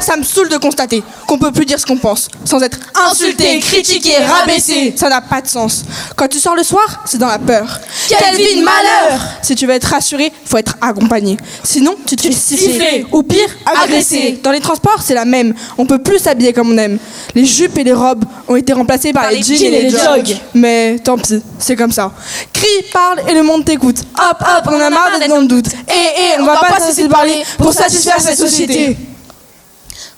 Ça me saoule de constater qu'on peut plus dire ce qu'on pense sans être insulté, critiqué, rabaissé. Ça n'a pas de sens. Quand tu sors le soir, c'est dans la peur. Quelle vie de malheur! Si tu veux être rassuré, faut être accompagné. Sinon, tu te fais siffler. Ou pire, agresser. Dans les transports, c'est la même. On peut plus s'habiller comme on aime. Les jupes et les robes ont été remplacées par les jeans et les jogs. Mais tant pis, c'est comme ça. Crie, parle et le monde t'écoute. Hop, hop, on a marre d'être dans le doute. Et on va pas cesser de parler pour satisfaire cette société.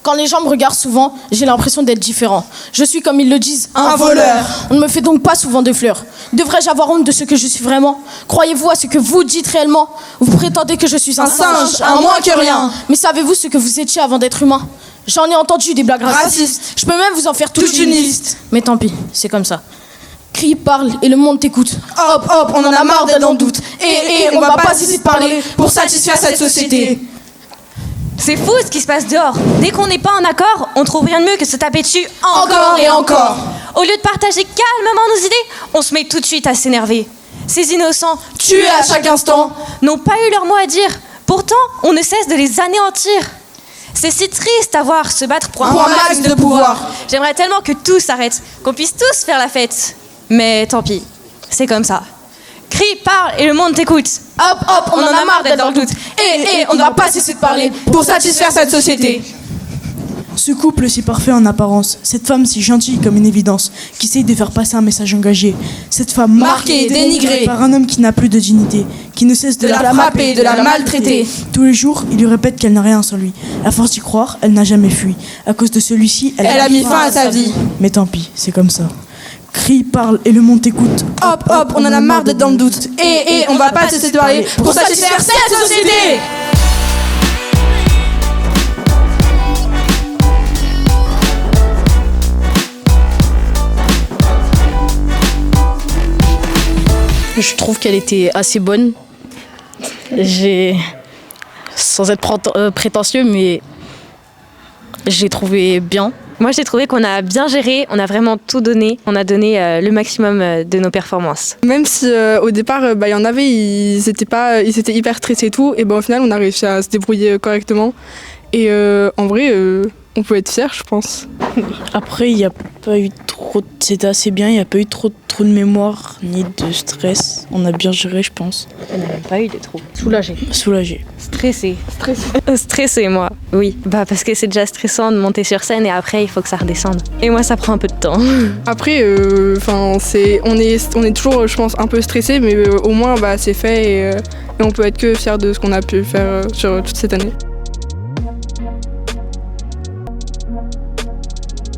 Quand les gens me regardent souvent, j'ai l'impression d'être différent. Je suis, comme ils le disent, Un voleur. On ne me fait donc pas souvent de fleurs. Devrais-je avoir honte de ce que je suis vraiment? Croyez-vous à ce que vous dites réellement? Vous prétendez que je suis un singe, un moins que rien. Mais savez-vous ce que vous étiez avant d'être humain? J'en ai entendu des blagues racistes. Je peux même vous en faire toute une liste. Mais tant pis, c'est comme ça. Crie, parle et le monde t'écoute. Hop, hop, on en a marre d'être dans le doute. Et on va pas cesser de parler pour satisfaire cette société. C'est fou ce qui se passe dehors. Dès qu'on n'est pas en accord, on trouve rien de mieux que se taper dessus Encore et encore. Au lieu de partager calmement nos idées, on se met tout de suite à s'énerver. Ces innocents, Tués à chaque instant, n'ont pas eu leur mot à dire. Pourtant, on ne cesse de les anéantir. C'est si triste à voir se battre pour un max de pouvoir. J'aimerais tellement que tout s'arrête, qu'on puisse tous faire la fête. Mais tant pis, c'est comme ça. Crie, parle et le monde t'écoute. Hop, hop, on en a marre d'être dans le doute. Et on ne va pas cesser de parler pour satisfaire cette société. Ce couple si parfait en apparence, cette femme si gentille comme une évidence, qui essaye de faire passer un message engagé, cette femme Marquée, dénigrée par un homme qui n'a plus de dignité, qui ne cesse de la frapper, de la maltraiter. Tous les jours, il lui répète qu'elle n'a rien sans lui. À force d'y croire, elle n'a jamais fui. À cause de celui-ci, elle a mis fin à sa vie. Mais tant pis, c'est comme ça. Crie, parle et le monde t'écoute. Hop, hop, on en a marre d'être dans le doute. Et on va pas cesser de parler pour satisfaire cette société. Je trouve qu'elle était assez bonne. Sans être prétentieux, mais j'ai trouvé bien. Moi, j'ai trouvé qu'on a bien géré, on a vraiment tout donné. On a donné le maximum de nos performances. Même si au départ, il y en avait, ils étaient hyper stressés et tout, et au final, on a réussi à se débrouiller correctement. Et en vrai, on peut être fiers, je pense. Après, il n'y a pas eu trop... C'était assez bien, il n'y a pas eu trop de mémoire ni de stress. On a bien géré, je pense. On n'a même pas eu de trop. Soulagé. Stressé, moi. Oui, parce que c'est déjà stressant de monter sur scène et après, il faut que ça redescende. Et moi, ça prend un peu de temps. Après, on est toujours, je pense, un peu stressé, mais au moins, c'est fait et on peut être que fiers de ce qu'on a pu faire sur toute cette année.